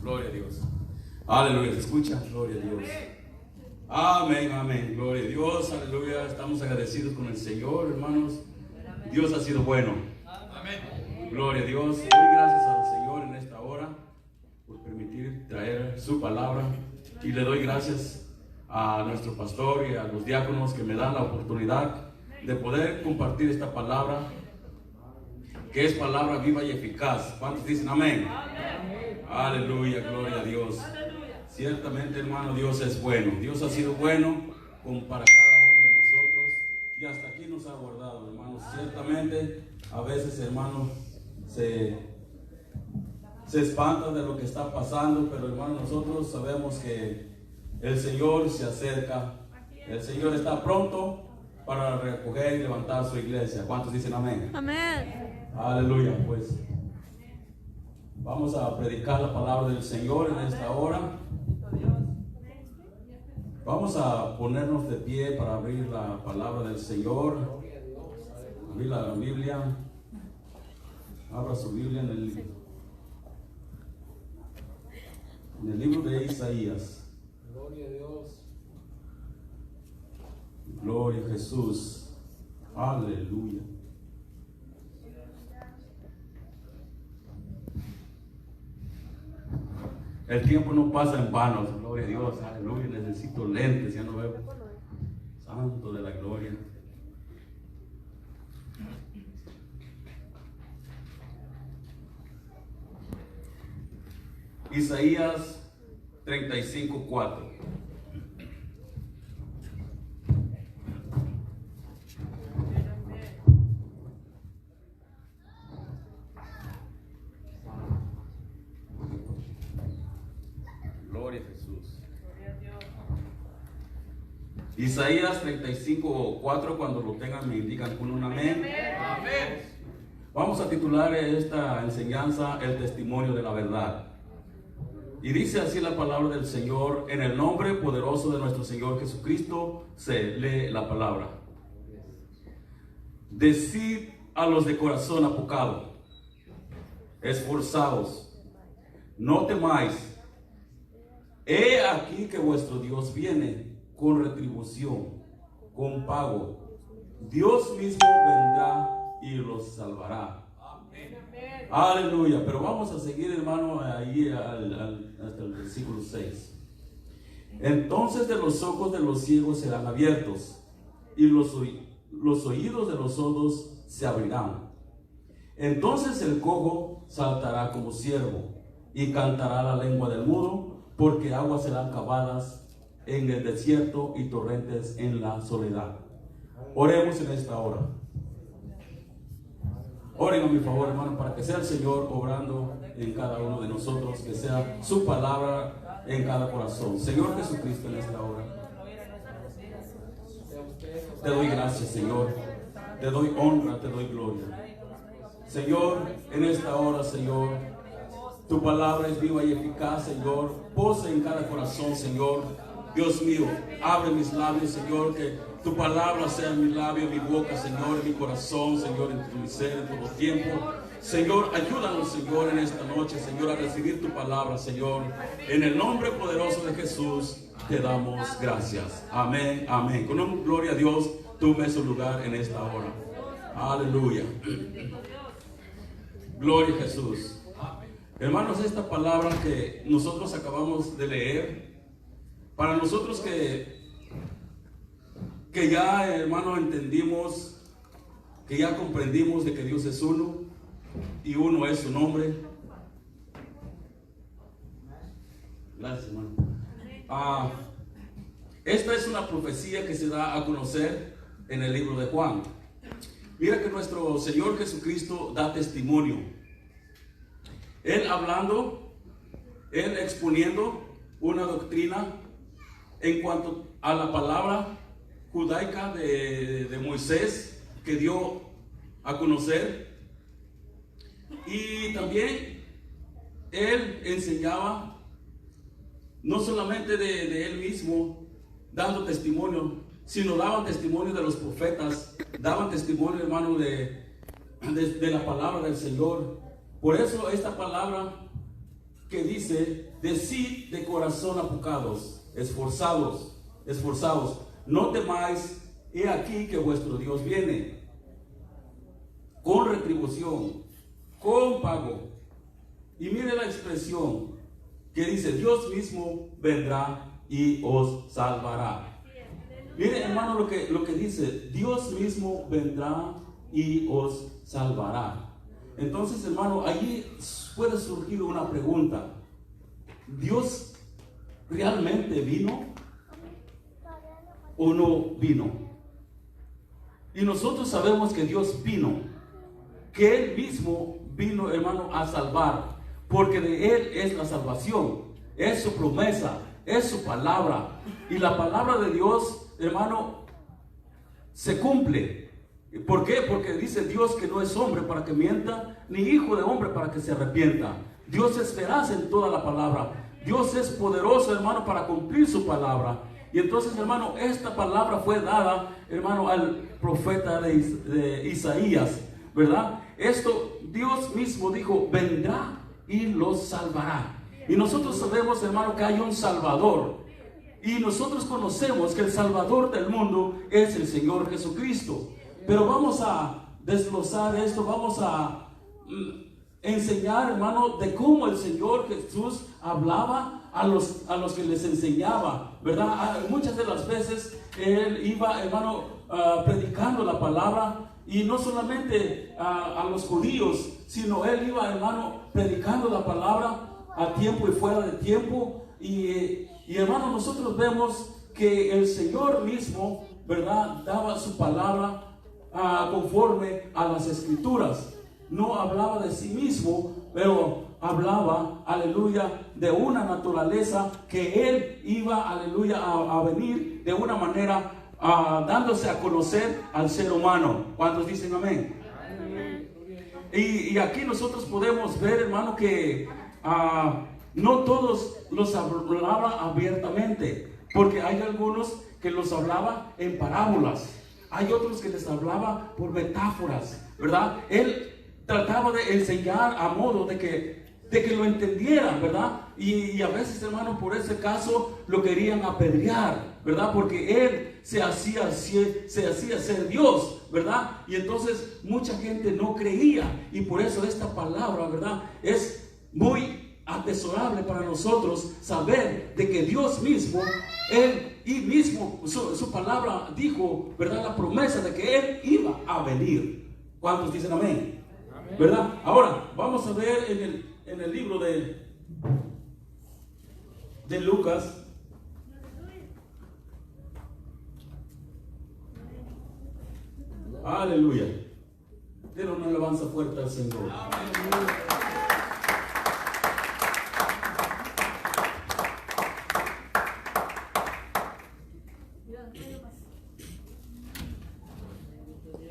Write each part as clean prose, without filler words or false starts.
Gloria a Dios. Aleluya. ¿Se escucha? Gloria a Dios. Amén, amén. Gloria a Dios. Aleluya. Estamos agradecidos con el Señor, hermanos. Dios ha sido bueno. Amén. Gloria a Dios. Doy gracias al Señor en esta hora por permitir traer su palabra. Y le doy gracias a nuestro pastor y a los diáconos que me dan la oportunidad de poder compartir esta palabra, que es palabra viva y eficaz. ¿Cuántos dicen amén? Amén. Aleluya, gloria a Dios. Aleluya. Ciertamente, hermano, Dios es bueno. Dios ha sido bueno para cada uno de nosotros y hasta aquí nos ha guardado, hermanos. Ciertamente, a veces, hermanos, se espantan de lo que está pasando, pero, hermanos, nosotros sabemos que el Señor se acerca. El Señor está pronto para recoger y levantar su iglesia. ¿Cuántos dicen amén? Amén. Aleluya. Pues vamos a predicar la palabra del Señor en esta hora. Vamos a ponernos de pie para abrir la palabra del Señor. Abrir la Biblia. Abra su Biblia en el libro de Isaías. Gloria a Dios. Gloria a Jesús. Aleluya. El tiempo no pasa en vano. Gloria a Dios. Aleluya. Necesito lentes. Ya no veo. Santo de la gloria. Isaías 35:4. Gloria a Jesús. Isaías 35:4, cuando lo tengan me indican con un amén. Amén. Vamos a titular esta enseñanza El testimonio de la verdad. Y dice así la palabra del Señor: en el nombre poderoso de nuestro Señor Jesucristo se lee la palabra. Decid a los de corazón apocado, esforzaos, no temáis. He aquí que vuestro Dios viene con retribución, con pago. Dios mismo vendrá y los salvará. Amén. Aleluya. Pero vamos a seguir, hermano, ahí hasta el versículo 6. Entonces de los ojos de los ciegos serán abiertos y los oídos de los sordos se abrirán. Entonces el cojo saltará como ciervo y cantará la lengua del mudo, porque aguas serán cavadas en el desierto y torrentes en la soledad. Oremos en esta hora. Oren a mi favor, hermano, para que sea el Señor obrando en cada uno de nosotros, que sea su palabra en cada corazón. Señor Jesucristo, en esta hora te doy gracias, Señor. Te doy honra, te doy gloria. Señor, en esta hora, Señor, tu palabra es viva y eficaz, Señor. Posa en cada corazón, Señor. Dios mío, abre mis labios, Señor, que tu palabra sea en mi labio, en mi boca, Señor, en mi corazón, Señor, en mi ser, en todo tiempo. Señor, ayúdanos, Señor, en esta noche, Señor, a recibir tu palabra, Señor. En el nombre poderoso de Jesús, te damos gracias. Amén, amén. Con un gloria a Dios, tome su lugar en esta hora. Aleluya. Gloria a Jesús. Hermanos, esta palabra que nosotros acabamos de leer, para nosotros que ya, hermano, entendimos, que ya comprendimos de que Dios es uno y uno es su nombre. Gracias, hermano. Esta es una profecía que se da a conocer en el libro de Juan. Mira que nuestro Señor Jesucristo da testimonio. Él hablando, Él exponiendo una doctrina en cuanto a la palabra judaica de Moisés que dio a conocer. Y también Él enseñaba no solamente de Él mismo dando testimonio, sino daban testimonio de los profetas, daban testimonio, hermano, de la palabra del Señor. Por eso esta palabra que dice: decid de corazón apocados, esforzados, no temáis, he aquí que vuestro Dios viene con retribución, con pago. Y mire la expresión que dice: Dios mismo vendrá y os salvará. Mire, hermano, lo que dice: Dios mismo vendrá y os salvará. Entonces, hermano, allí puede surgir una pregunta: ¿Dios realmente vino o no vino? Y nosotros sabemos que Dios vino, que Él mismo vino, hermano, a salvar, porque de Él es la salvación, es su promesa, es su palabra. Y la palabra de Dios, hermano, se cumple. ¿Por qué? Porque dice Dios que no es hombre para que mienta, ni hijo de hombre para que se arrepienta. Dios es veraz en toda la palabra. Dios es poderoso, hermano, para cumplir su palabra. Y entonces, hermano, esta palabra fue dada, hermano, al profeta de Isaías, ¿verdad? Esto, Dios mismo dijo: vendrá y los salvará. Y nosotros sabemos, hermano, que hay un Salvador. Y nosotros conocemos que el Salvador del mundo es el Señor Jesucristo. Pero vamos a desglosar esto, vamos a enseñar, hermano, de cómo el Señor Jesús hablaba a los que les enseñaba, ¿verdad? Muchas de las veces Él iba, hermano, predicando la palabra, y no solamente a los judíos, sino Él iba, hermano, predicando la palabra a tiempo y fuera de tiempo. Y hermano, nosotros vemos que el Señor mismo, ¿verdad?, daba su palabra conforme a las Escrituras. No hablaba de sí mismo, pero hablaba, aleluya, de una naturaleza que Él iba, aleluya, a venir de una manera dándose a conocer al ser humano. ¿Cuántos dicen amén? Y aquí nosotros podemos ver, hermano, que no todos los hablaba abiertamente, porque hay algunos que los hablaba en parábolas, hay otros que les hablaba por metáforas, ¿verdad? Él trataba de enseñar a modo de que lo entendieran, ¿verdad? Y a veces, hermano, por ese caso lo querían apedrear, ¿verdad? Porque Él se hacía ser Dios, ¿verdad? Y entonces mucha gente no creía, y por eso esta palabra, ¿verdad?, es muy atesorable para nosotros, saber de que Dios mismo, Él y mismo, su palabra dijo, ¿verdad?, la promesa de que Él iba a venir. ¿Cuántos dicen amén? Amén. ¿Verdad? Ahora, vamos a ver en el libro de Lucas. Aleluya. Denle una alabanza fuerte al Señor. Amén.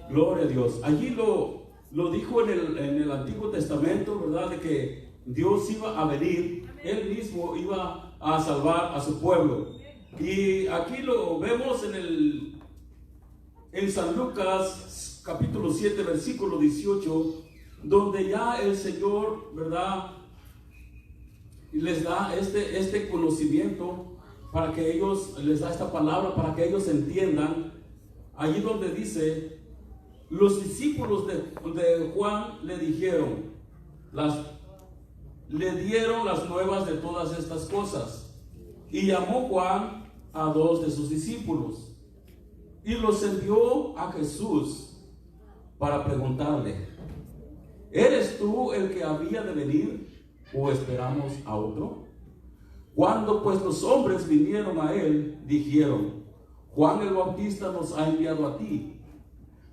Gloria a Dios. Allí lo dijo en el Antiguo Testamento, ¿verdad?, de que Dios iba a venir, Él mismo iba a salvar a su pueblo. Y aquí lo vemos en San Lucas capítulo 7 versículo 18, donde ya el Señor, ¿verdad?, les da este conocimiento para que ellos, les da esta palabra para que ellos entiendan. Allí donde dice: los discípulos de Juan le dieron las nuevas de todas estas cosas, y llamó Juan a 2 de sus discípulos y los envió a Jesús para preguntarle: ¿eres tú el que había de venir o esperamos a otro? Cuando pues los hombres vinieron a él, dijeron: Juan el Bautista nos ha enviado a ti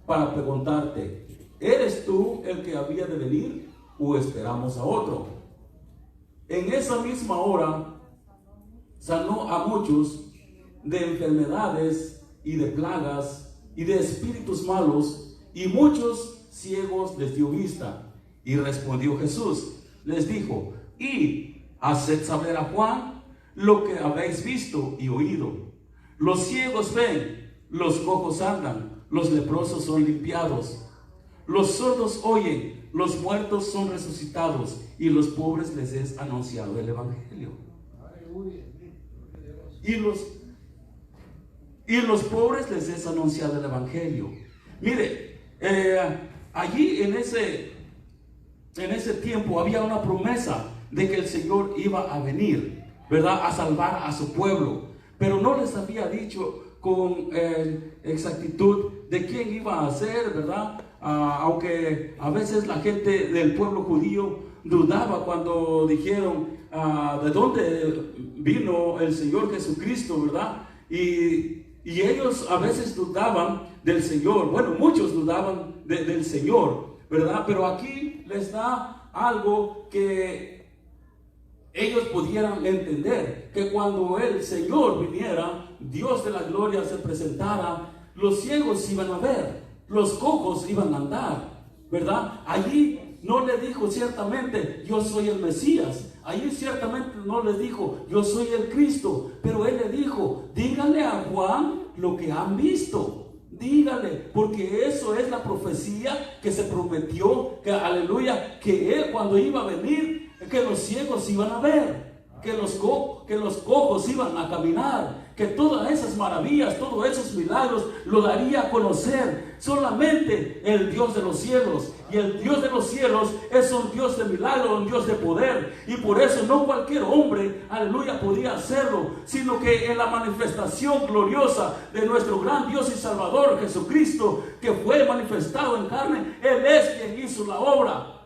para preguntarte: ¿eres tú el que había de venir o esperamos a otro? En esa misma hora sanó a muchos de enfermedades y de plagas y de espíritus malos, y muchos ciegos les dio vista. Y respondió Jesús, les dijo: id, haced saber a Juan lo que habéis visto y oído. Los ciegos ven, los cojos andan, los leprosos son limpiados, los sordos oyen, los muertos son resucitados y los pobres les es anunciado el evangelio. Y los pobres les es anunciado el evangelio. Mire, allí en ese tiempo había una promesa de que el Señor iba a venir, ¿verdad?, a salvar a su pueblo, pero no les había dicho con exactitud de quién iba a ser, ¿verdad? Aunque a veces la gente del pueblo judío dudaba cuando dijeron de dónde vino el Señor Jesucristo, ¿verdad? Y ellos a veces dudaban del Señor. Bueno, muchos dudaban del Señor, ¿verdad? Pero aquí les da algo que ellos pudieran entender, que cuando el Señor viniera, Dios de la gloria se presentara, los ciegos iban a ver, los cojos iban a andar, ¿verdad? Allí no le dijo ciertamente, yo soy el Mesías. Allí ciertamente no les dijo, yo soy el Cristo. Pero él le dijo, díganle a Juan lo que han visto. Dígale, porque eso es la profecía que se prometió, que aleluya, que él cuando iba a venir, que los ciegos iban a ver, que los cojos iban a caminar, que todas esas maravillas, todos esos milagros lo daría a conocer solamente el Dios de los cielos. Y el Dios de los cielos es un Dios de milagro, un Dios de poder. Y por eso no cualquier hombre, aleluya, podía hacerlo, sino que en la manifestación gloriosa de nuestro gran Dios y Salvador Jesucristo, que fue manifestado en carne, Él es quien hizo la obra.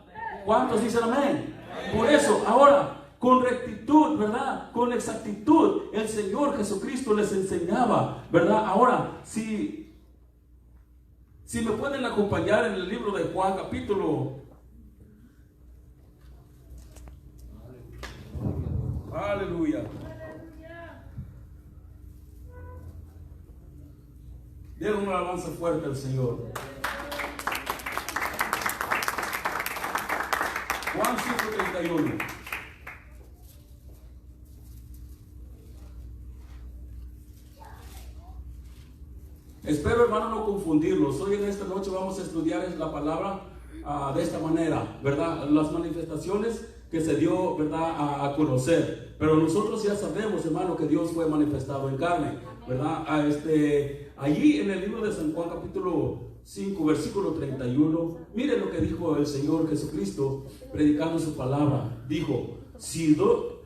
¿Cuántos dicen amén? Por eso, ahora, con rectitud, ¿verdad?, con exactitud, el Señor Jesucristo les enseñaba, ¿verdad? Ahora, si me pueden acompañar en el libro de Juan, capítulo. Aleluya. Den una alabanza fuerte al Señor. Juan 5:31. Espero, hermano, no confundirlos. Hoy en esta noche vamos a estudiar la palabra de esta manera, ¿verdad? Las manifestaciones que se dio, ¿verdad?, a conocer. Pero nosotros ya sabemos, hermano, que Dios fue manifestado en carne, ¿verdad? Allí en el libro de San Juan, capítulo 5, versículo 31, miren lo que dijo el Señor Jesucristo predicando su palabra. Dijo, si yo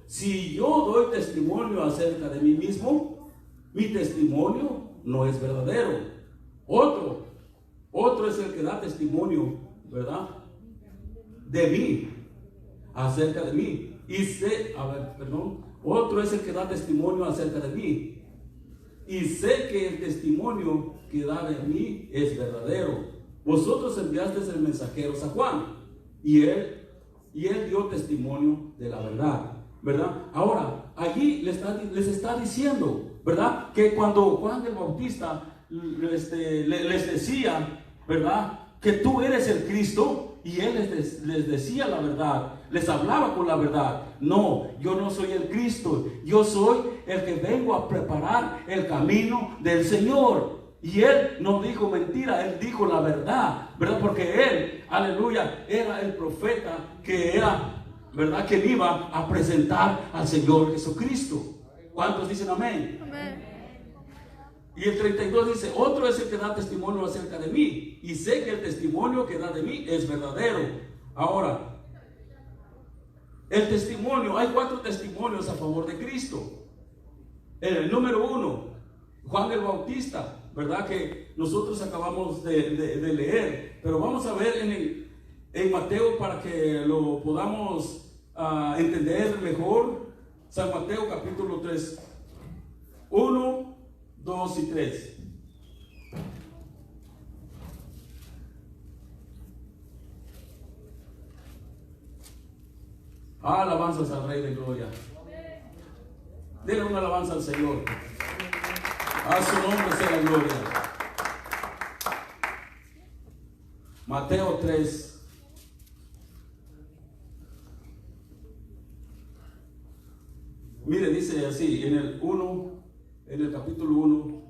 doy testimonio acerca de mí mismo, mi testimonio no es verdadero. Otro es el que da testimonio, ¿verdad?, de mí, acerca de mí. Otro es el que da testimonio acerca de mí. Y sé que el testimonio que da de mí es verdadero. Vosotros enviasteis el mensajero a Juan, y él dio testimonio de la verdad, ¿verdad? Ahora, allí les está diciendo, ¿verdad?, que cuando Juan el Bautista les decía, ¿verdad?, que tú eres el Cristo, y él les decía la verdad, les hablaba con la verdad. No, yo no soy el Cristo, yo soy el que vengo a preparar el camino del Señor. Y él no dijo mentira, él dijo la verdad, ¿verdad? Porque él, aleluya, era el profeta que era, ¿verdad?, que iba a presentar al Señor Jesucristo. ¿Cuántos dicen amén? Amén. Y el 32 dice, otro es el que da testimonio acerca de mí, y sé que el testimonio que da de mí es verdadero. Ahora, el testimonio, hay 4 testimonios a favor de Cristo. El número 1, Juan el Bautista, ¿verdad?, que nosotros acabamos de leer, pero vamos a ver en Mateo para que lo podamos entender mejor. San Mateo capítulo 3, 1, 2 y 3. Alabanzas al Rey de Gloria. Denle una alabanza al Señor. A su nombre sea la gloria. Mateo 3. Mire, dice así, en el capítulo 1,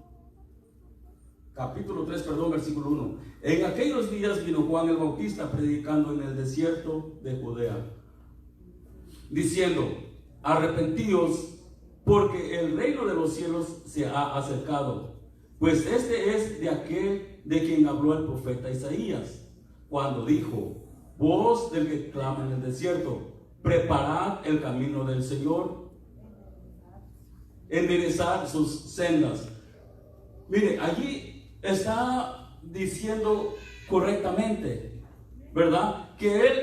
capítulo 3, perdón, versículo 1. En aquellos días vino Juan el Bautista predicando en el desierto de Judea, diciendo: arrepentíos, porque el reino de los cielos se ha acercado. Pues este es de aquel de quien habló el profeta Isaías, cuando dijo: voz del que clama en el desierto, preparad el camino del Señor, enderezad sus sendas. Mire, allí está diciendo correctamente, ¿verdad? Que él,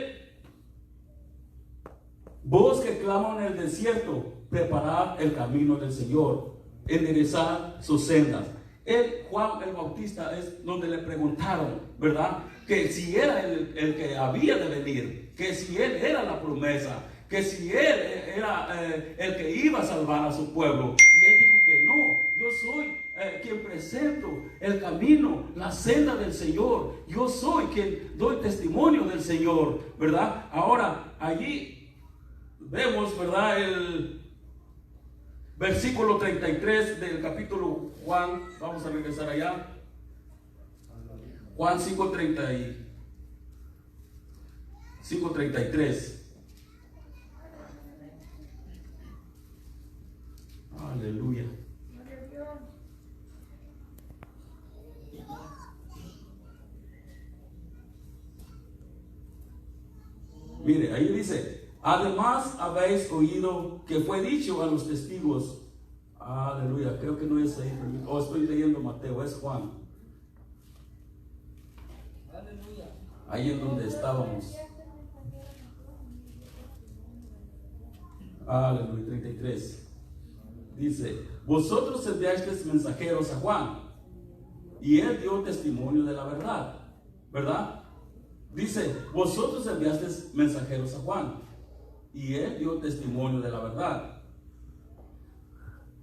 voz que clama en el desierto, preparad el camino del Señor, enderezad sus sendas. Él, Juan el Bautista, es donde le preguntaron, ¿verdad? Que si era el que había de venir, que si él era la promesa, que si él era el que iba a salvar a su pueblo. Y él dijo que no, yo soy quien presento el camino, la senda del Señor. Yo soy quien doy testimonio del Señor, ¿verdad? Ahora, allí vemos, ¿verdad? El versículo 33 del capítulo Juan. Vamos a regresar allá. Juan 5:33. Aleluya. Mire, ahí dice: además habéis oído que fue dicho a los testigos. Aleluya, creo que no es ahí. Estoy leyendo Mateo, es Juan. Aleluya. Ahí en donde estábamos. Aleluya, 33. Dice: vosotros enviasteis mensajeros a Juan, y él dio testimonio de la verdad, ¿verdad? Dice: vosotros enviasteis mensajeros a Juan, y él dio testimonio de la verdad.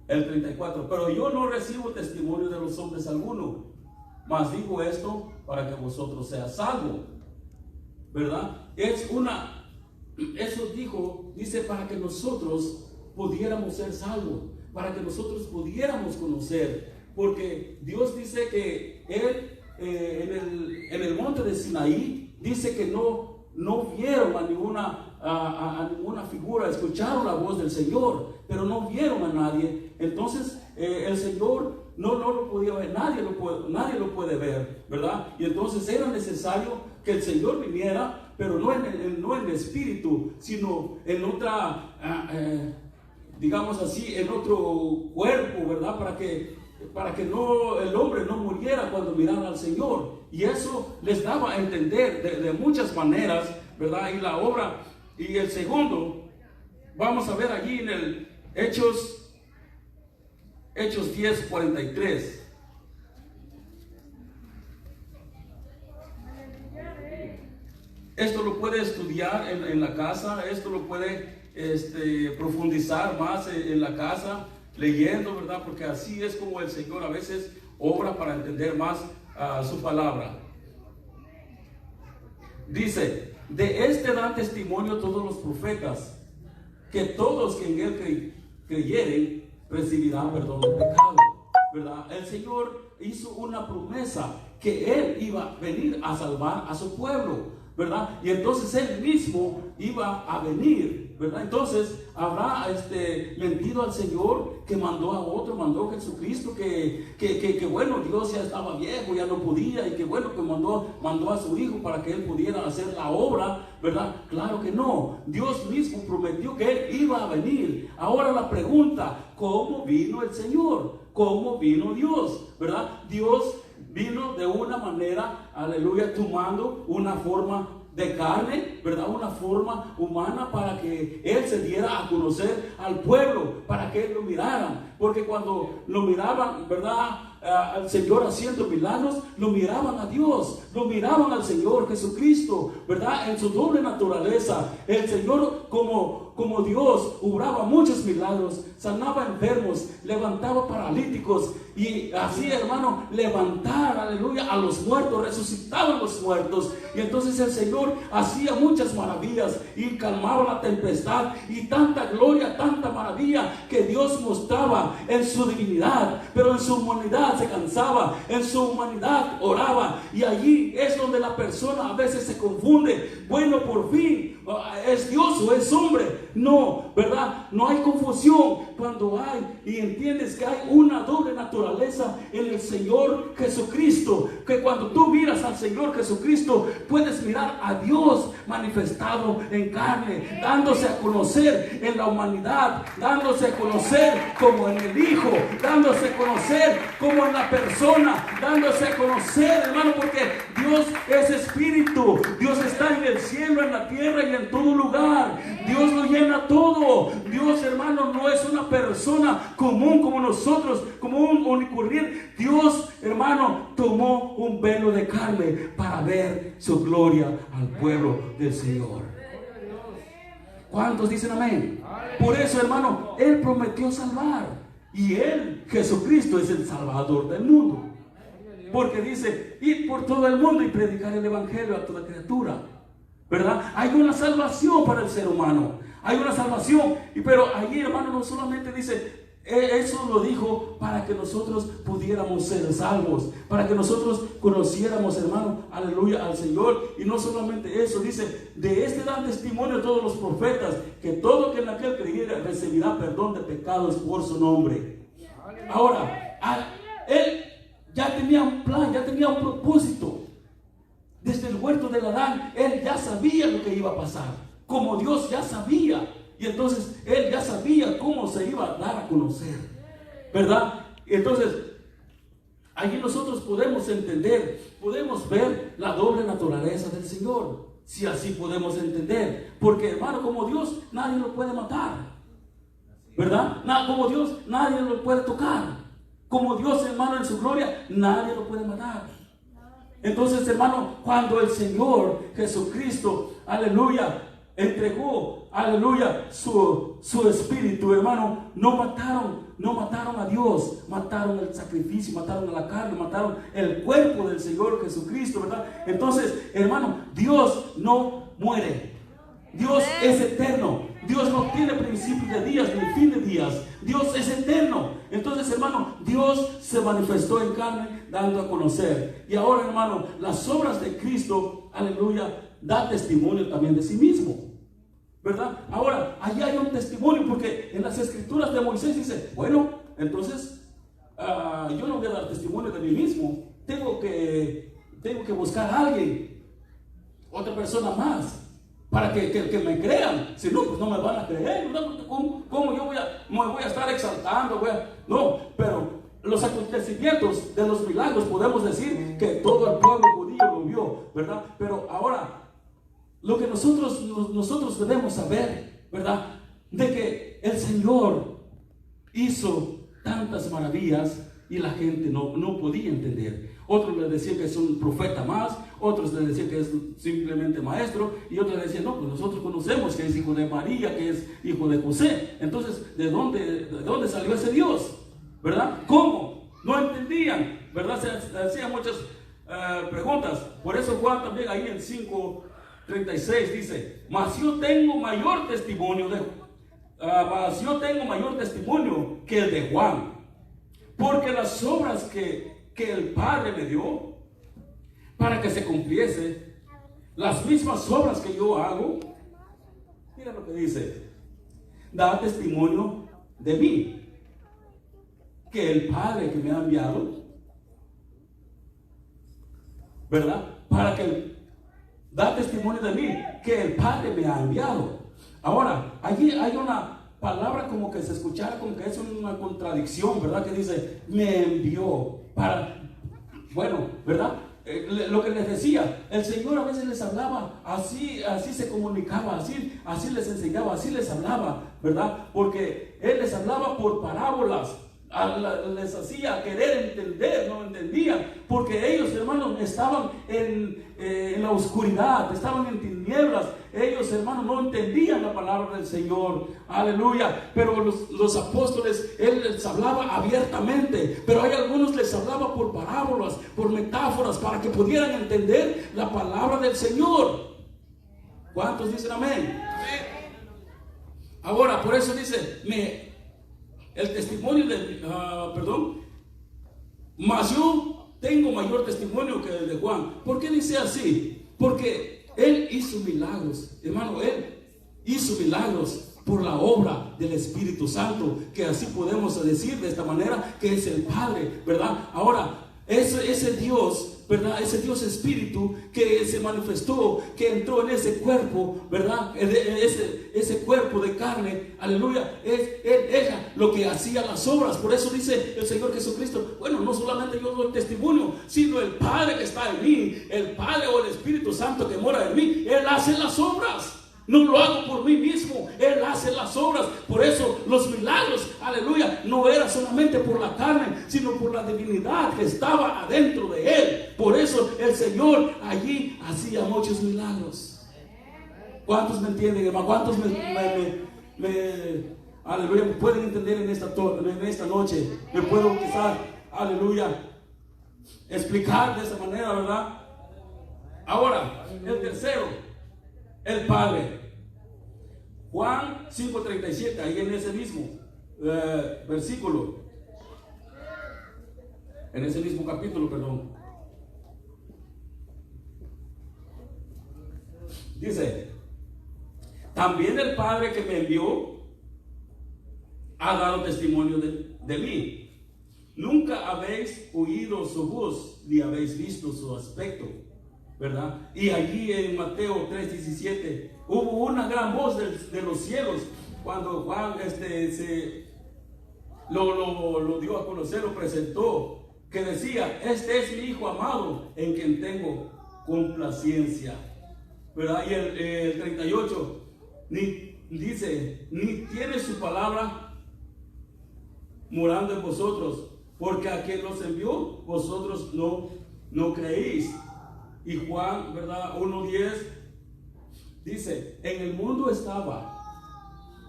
El 34. Pero yo no recibo testimonio de los hombres alguno, mas digo esto para que vosotros seáis salvos, ¿verdad? Eso dice para que nosotros pudiéramos ser salvos, para que nosotros pudiéramos conocer, porque Dios dice que él en el monte de Sinaí dice que no vieron a ninguna figura, escucharon la voz del Señor, pero no vieron a nadie. Entonces el Señor no lo podía ver, nadie lo puede ver, ¿verdad? Y entonces era necesario que el Señor viniera, pero no en el espíritu, sino en otra, digamos así, en otro cuerpo, ¿verdad? Para que el hombre no muriera cuando mirara al Señor. Y eso les daba a entender de muchas maneras, ¿verdad? Y la obra, y el segundo, vamos a ver allí en el Hechos 10:43. Esto lo puede estudiar en la casa, esto lo puede profundizar más en la casa, leyendo, ¿verdad? Porque así es como el Señor a veces obra para entender más su palabra. Dice: de este dan testimonio todos los profetas, que todos que en él creyeren recibirán perdón de pecado, ¿verdad? El Señor hizo una promesa que él iba a venir a salvar a su pueblo, ¿verdad? Y entonces él mismo iba a venir, ¿verdad? Entonces habrá mentido al Señor, que mandó a otro, mandó a Jesucristo, que bueno, Dios ya estaba viejo, ya no podía, y que bueno, que mandó a su hijo para que él pudiera hacer la obra, ¿verdad? Claro que no. Dios mismo prometió que él iba a venir. Ahora la pregunta: ¿cómo vino el Señor? ¿Cómo vino Dios? ¿Verdad? Dios vino de una manera, aleluya, tomando una forma de carne, ¿verdad? Una forma humana, para que él se diera a conocer al pueblo, para que él lo miraran. Porque cuando lo miraban, ¿verdad?, al Señor haciendo milagros, lo miraban a Dios, lo miraban al Señor Jesucristo, ¿verdad? En su doble naturaleza. El Señor como como Dios obraba muchos milagros, sanaba enfermos, levantaba paralíticos y así, hermano, levantar, aleluya, a los muertos, resucitaban los muertos. Y entonces el Señor hacía muchas maravillas y calmaba la tempestad, y tanta gloria, tanta maravilla que Dios mostraba en su divinidad, pero en su humanidad se cansaba, en su humanidad oraba. Y allí es donde la persona a veces se confunde. Bueno, por fin, ¿es Dios o es hombre? No, ¿verdad? No hay confusión cuando hay y entiendes que hay una doble naturaleza en el Señor Jesucristo, que cuando tú miras al Señor Jesucristo puedes mirar a Dios manifestado en carne, dándose a conocer en la humanidad, dándose a conocer como en el Hijo, dándose a conocer como en la persona, dándose a conocer, hermano, porque Dios es espíritu. Dios está en el cielo, en la tierra y en todo lugar. Dios lo llena todo. Dios, hermano, no es una persona común como nosotros, como un unicurriente. Dios, hermano, tomó un velo de carne para ver su gloria al pueblo del Señor. ¿Cuántos dicen amén? Por eso, hermano, Él prometió salvar, y Él, Jesucristo, es el Salvador del mundo. Porque dice, id por todo el mundo y predicar el evangelio a toda criatura, ¿verdad? Hay una salvación para el ser humano, hay una salvación. Pero allí, hermano, no solamente dice, eso lo dijo para que nosotros pudiéramos ser salvos, para que nosotros conociéramos, hermano, aleluya, al Señor. Y no solamente eso, dice, de este dan testimonio todos los profetas, que todo que en aquel creyera recibirá perdón de pecados por su nombre. Ahora, Él ya tenía un plan, ya tenía un propósito. Desde el huerto del Adán, Él ya sabía lo que iba a pasar, como Dios ya sabía. Y entonces Él ya sabía cómo se iba a dar a conocer, ¿verdad? Entonces, allí nosotros podemos entender, podemos ver la doble naturaleza del Señor, si así podemos entender. Porque, hermano, como Dios, nadie lo puede matar, ¿verdad? Como Dios, nadie lo puede tocar. Como Dios, hermano, en su gloria, nadie lo puede matar. Entonces, hermano, cuando el Señor Jesucristo, aleluya, entregó, aleluya, su espíritu, hermano, no mataron a Dios, mataron el sacrificio, mataron a la carne, mataron el cuerpo del Señor Jesucristo, ¿verdad? Entonces, hermano, Dios no muere. Dios es eterno. Dios no tiene principio de días ni fin de días. Dios es eterno. Entonces, hermano, Dios se manifestó en carne, dando a conocer. Y ahora, hermano, las obras de Cristo, aleluya, da testimonio también de sí mismo, ¿verdad? Ahora, allí hay un testimonio, porque en las escrituras de Moisés dice, bueno, entonces yo no voy a dar testimonio de mí mismo, tengo que buscar a alguien, otra persona más, para que me crean. Si no, pues no me van a creer. ¿Cómo yo me voy a estar exaltando? No, pero los acontecimientos de los milagros podemos decir que todo el pueblo judío lo vio, ¿verdad? Pero ahora, lo que nosotros debemos saber, ¿verdad? De que el Señor hizo tantas maravillas y la gente no podía entender. Otros le decían que es un profeta más, otros le decían que es simplemente maestro, y otros le decían, no, pues nosotros conocemos que es hijo de María, que es hijo de José. Entonces, ¿de dónde salió ese Dios? ¿Verdad? ¿Cómo? No entendían, ¿verdad? Se hacían muchas preguntas. Por eso Juan también ahí en 5:36 dice, mas yo tengo mayor testimonio que el de Juan, porque las obras que el Padre me dio para que se cumpliese, las mismas obras que yo hago, mira lo que dice, da testimonio de mí, que el Padre que me ha enviado, ¿verdad? Para que da testimonio de mí, que el Padre me ha enviado. Ahora, allí hay una palabra como que se escuchara como que es una contradicción, ¿verdad? Que dice, me envió para, bueno, ¿verdad? Lo que les decía, el Señor a veces les hablaba, así se comunicaba, así les enseñaba, así les hablaba, ¿verdad? Porque Él les hablaba por parábolas. les hacía querer entender, no entendían, porque ellos, hermanos, estaban en la oscuridad, estaban en tinieblas. Ellos, hermanos, no entendían la palabra del Señor, aleluya. Pero los apóstoles, Él les hablaba abiertamente, pero hay algunos les hablaba por parábolas, por metáforas, para que pudieran entender la palabra del Señor. ¿Cuántos dicen amén? Ahora, por eso dice, el testimonio mas yo tengo mayor testimonio que el de Juan. ¿Por qué dice así? Porque Él hizo milagros, hermano. Él hizo milagros por la obra del Espíritu Santo, que así podemos decir de esta manera, que es el Padre, ¿verdad? Ahora, ese Dios, ¿verdad? Ese Dios Espíritu que se manifestó, que entró en ese cuerpo, ¿verdad? Ese cuerpo de carne, aleluya, era lo que hacía las obras. Por eso dice el Señor Jesucristo, bueno, no solamente yo doy testimonio, sino el Padre que está en mí, el Padre o el Espíritu Santo que mora en mí, Él hace las obras. No lo hago por mí mismo, Él hace las obras. Por eso los milagros, aleluya, no era solamente por la carne, sino por la divinidad que estaba adentro de Él. Por eso el Señor allí hacía muchos milagros. ¿Cuántos me entienden, hermano? ¿Cuántos aleluya, me pueden entender en esta noche? Me puedo quizás, aleluya, explicar de esa manera, ¿verdad? Ahora, el tercero, el Padre. Juan 5:37, ahí en ese mismo versículo, en ese mismo capítulo, perdón, dice: también el Padre que me envió ha dado testimonio de mí. Nunca habéis oído su voz, ni habéis visto su aspecto, ¿verdad? Y allí en Mateo 3:17 hubo una gran voz de los cielos cuando Juan lo dio a conocer, lo presentó, que decía: este es mi Hijo amado, en quien tengo complacencia, ¿verdad? Y el 38 dice: ni tiene su palabra morando en vosotros, porque a quien los envió vosotros no creéis. Y Juan, ¿verdad? 1:10 dice: en el mundo estaba,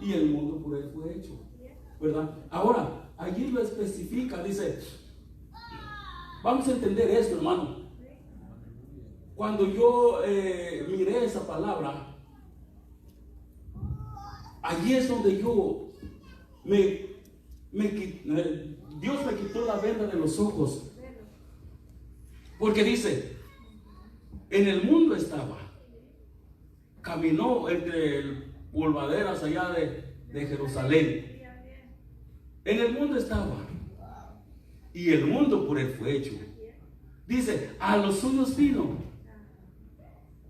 y el mundo por Él fue hecho, ¿verdad? Ahora, allí lo especifica, dice, vamos a entender esto, hermano. Cuando yo miré esa palabra, allí es donde yo Dios me quitó la venda de los ojos, porque dice: en el mundo estaba, caminó entre polvaderas allá de Jerusalén. En el mundo estaba, y el mundo por Él fue hecho. Dice: a los suyos vino,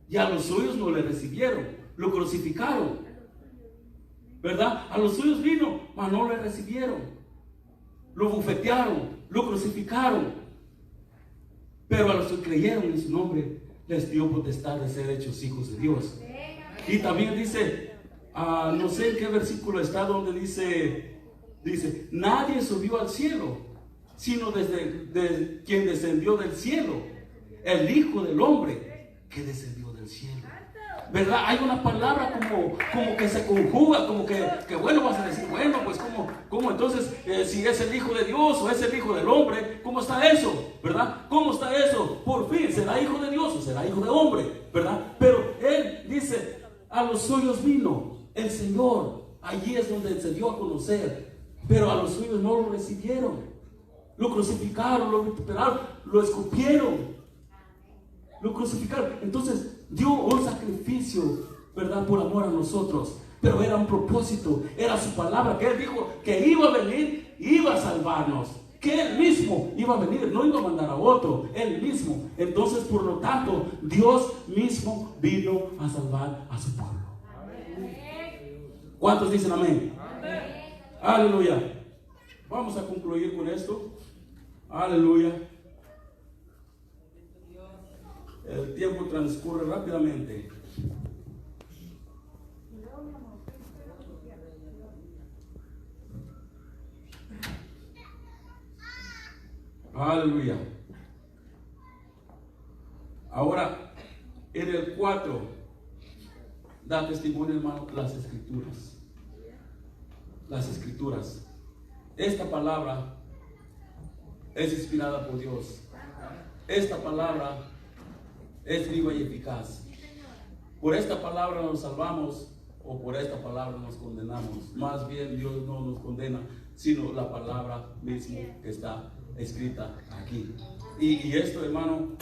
y a los suyos no le recibieron, lo crucificaron, ¿verdad? A los suyos vino, mas no le recibieron, lo bofetearon, lo crucificaron. Pero a los que creyeron en su nombre les dio potestad de ser hechos hijos de Dios. Y también dice, no sé en qué versículo está, donde dice: nadie subió al cielo, sino desde quien descendió del cielo, el Hijo del Hombre que descendió del cielo. ¿Verdad? Hay una palabra como que se conjuga, como que bueno, vas a decir, bueno, pues ¿cómo entonces, si es el Hijo de Dios o es el Hijo del Hombre, ¿cómo está eso? ¿Verdad? ¿Cómo está eso? Por fin, ¿será Hijo de Dios o será Hijo de Hombre? ¿Verdad? Pero Él dice: a los suyos vino el Señor. Allí es donde se dio a conocer, pero a los suyos no lo recibieron, lo crucificaron, lo vituperaron, lo escupieron, lo crucificaron. Entonces dio un sacrificio, ¿verdad? Por amor a nosotros, pero era un propósito, era su palabra, que Él dijo que iba a venir, iba a salvarnos, que Él mismo iba a venir, no iba a mandar a otro, Él mismo. Entonces, por lo tanto, Dios mismo vino a salvar a su pueblo. ¿Cuántos dicen amén? Amén. Aleluya. Vamos a concluir con esto. Aleluya. El tiempo transcurre rápidamente. Aleluya. Ahora, en el 4, da testimonio, hermano, las escrituras. Las escrituras. Esta palabra es inspirada por Dios. Esta palabra es viva y eficaz. Por esta palabra nos salvamos o por esta palabra nos condenamos. Más bien Dios no nos condena, sino la palabra misma que está escrita aquí. Y esto, hermano,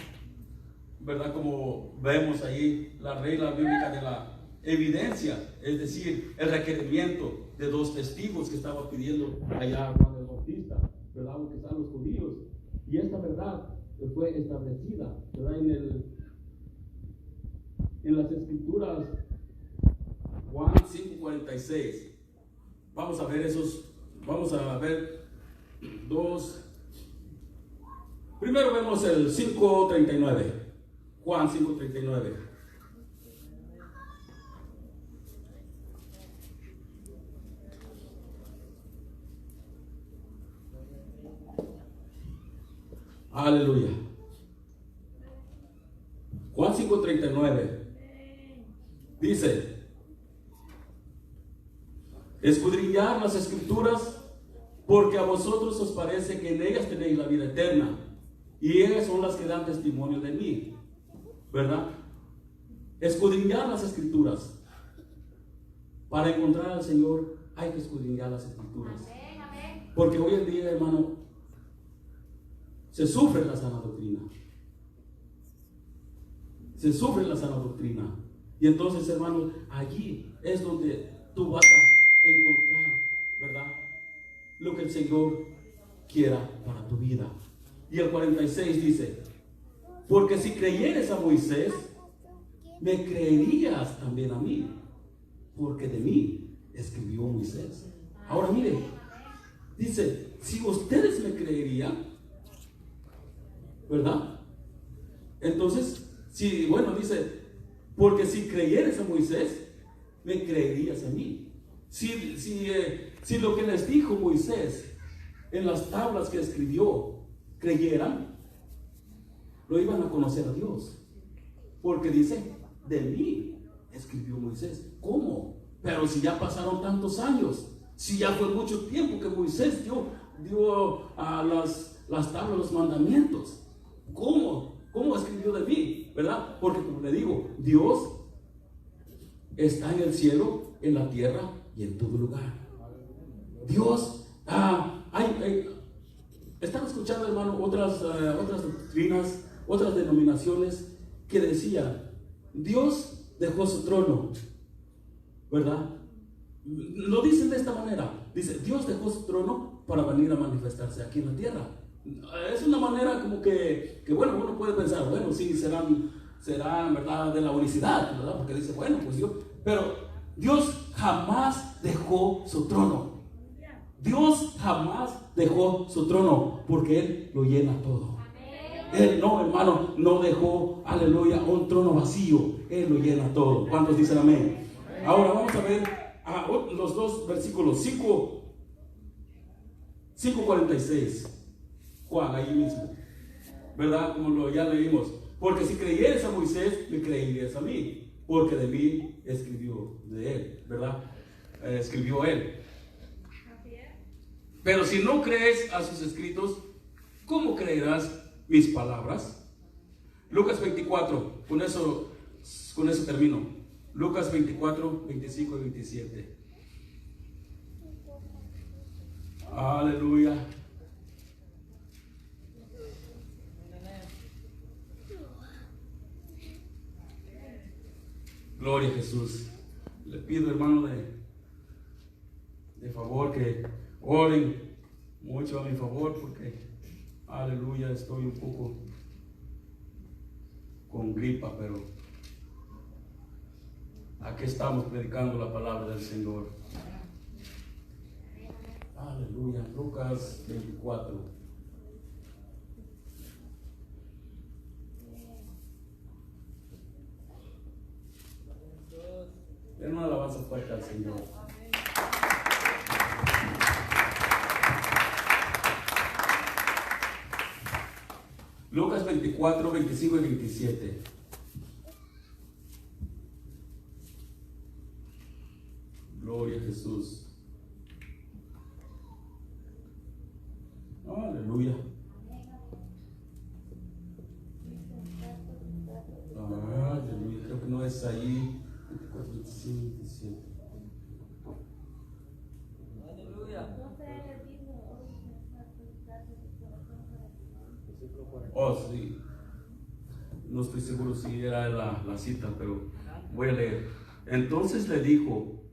¿verdad? Como vemos ahí, la regla bíblica de la evidencia, es decir, el requerimiento de 2 testigos que estaba pidiendo allá Juan el Bautista, ¿verdad? Porque están los judíos. Y esta verdad fue establecida, ¿verdad? En las escrituras, Juan 5:46. Vamos a ver 2. Primero vemos el 5:39. Juan 5:39. Aleluya. Juan 5:39 dice: escudriñad las escrituras, porque a vosotros os parece que en ellas tenéis la vida eterna, y ellas son las que dan testimonio de mí, ¿verdad? Escudriñar las escrituras. Para encontrar al Señor hay que escudriñar las escrituras. Porque hoy en día, hermano, se sufre la sana doctrina. Se sufre la sana doctrina. Y entonces, hermano, allí es donde tú vas a encontrar, ¿verdad?, lo que el Señor quiera para tu vida. Y el 46 dice: porque si creyeres a Moisés, me creerías también a mí, porque de mí escribió Moisés. Ahora mire, dice, si ustedes me creerían, ¿verdad? Entonces, dice, porque si creyeres a Moisés, me creerías a mí. Si lo que les dijo Moisés en las tablas que escribió creyeran, lo iban a conocer a Dios. Porque dice, de mí escribió Moisés. ¿Cómo? Pero si ya pasaron tantos años, si ya fue mucho tiempo que Moisés dio a las tablas, los mandamientos. ¿Cómo escribió de mí? ¿Verdad? Porque como le digo, Dios está en el cielo, en la tierra y en todo lugar. Dios, estaba escuchando, hermano, otras doctrinas, otras denominaciones que decían, Dios dejó su trono, ¿verdad? Lo dicen de esta manera, dice, Dios dejó su trono para venir a manifestarse aquí en la tierra. Es una manera como que bueno, uno puede pensar, bueno, sí, serán, ¿verdad?, de la unicidad, ¿verdad? Porque dice, bueno, pues pero Dios jamás dejó su trono. Dios jamás dejó su trono, porque Él lo llena todo. Él no, hermano, no dejó, aleluya, un trono vacío. Él lo llena todo. ¿Cuántos dicen amén? Ahora vamos a ver los 2 versículos, 5:46. Juan, ahí mismo, ¿verdad? Como ya leímos. Porque si creyeres a Moisés, me creerías a mí, porque de mí escribió de él, ¿verdad? Escribió él. Pero si no crees a sus escritos, ¿cómo creerás mis palabras? Lucas 24, con eso termino. Lucas 24, 25 y 27. Aleluya. Gloria a Jesús. Le pido, hermano, de favor que oren mucho a mi favor, porque, aleluya, estoy un poco con gripa, pero aquí estamos predicando la palabra del Señor. Aleluya. Lucas 24. Den una alabanza fuerte al Señor. Lucas 24, 25 y 27. Gloria a Jesús. Aleluya. Aleluya. Creo que no es ahí. 24, 25, 27. Aleluya. Oh, sí. No estoy seguro si era la cita, pero voy a leer. Entonces le dijo: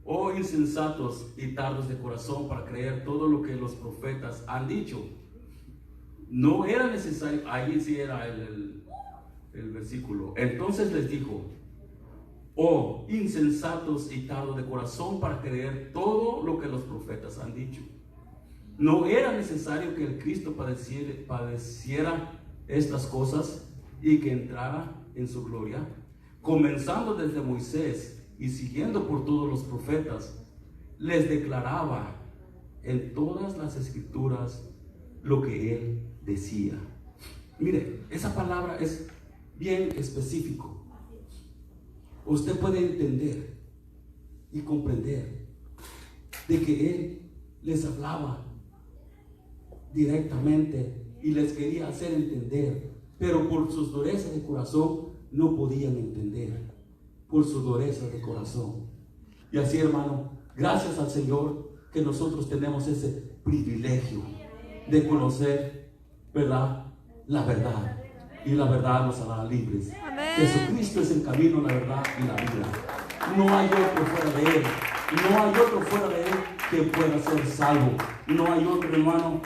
oh insensatos y tardos de corazón para creer todo lo que los profetas han dicho. No era necesario, ahí sí era el versículo. Entonces les dijo: oh insensatos y tardos de corazón para creer todo lo que los profetas han dicho. No era necesario que el Cristo padeciera estas cosas y que entrara en su gloria, comenzando desde Moisés y siguiendo por todos los profetas. Les declaraba en todas las escrituras lo que él decía. Mire, esa palabra es bien específico. Usted puede entender y comprender de que él les hablaba directamente y les quería hacer entender, pero por sus durezas de corazón no podían entender, por su dureza de corazón. Y así, hermano, gracias al Señor que nosotros tenemos ese privilegio de conocer, ¿verdad?, la verdad, y la verdad nos hará libres. Amén. Jesucristo es el camino, la verdad y la vida. No hay otro fuera de él. No hay otro fuera de él que pueda ser salvo. No hay otro, hermano,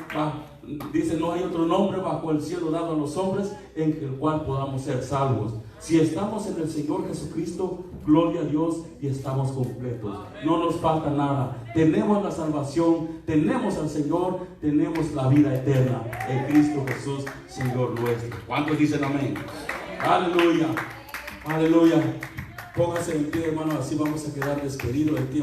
dice, no hay otro nombre bajo el cielo dado a los hombres en el cual podamos ser salvos. Si estamos en el Señor Jesucristo, gloria a Dios, y estamos completos. No nos falta nada. Tenemos la salvación, tenemos al Señor, tenemos la vida eterna en Cristo Jesús, Señor nuestro. ¿Cuántos dicen amén? Aleluya, aleluya. Póngase en pie, hermano, así vamos a quedar despedidos del tiempo.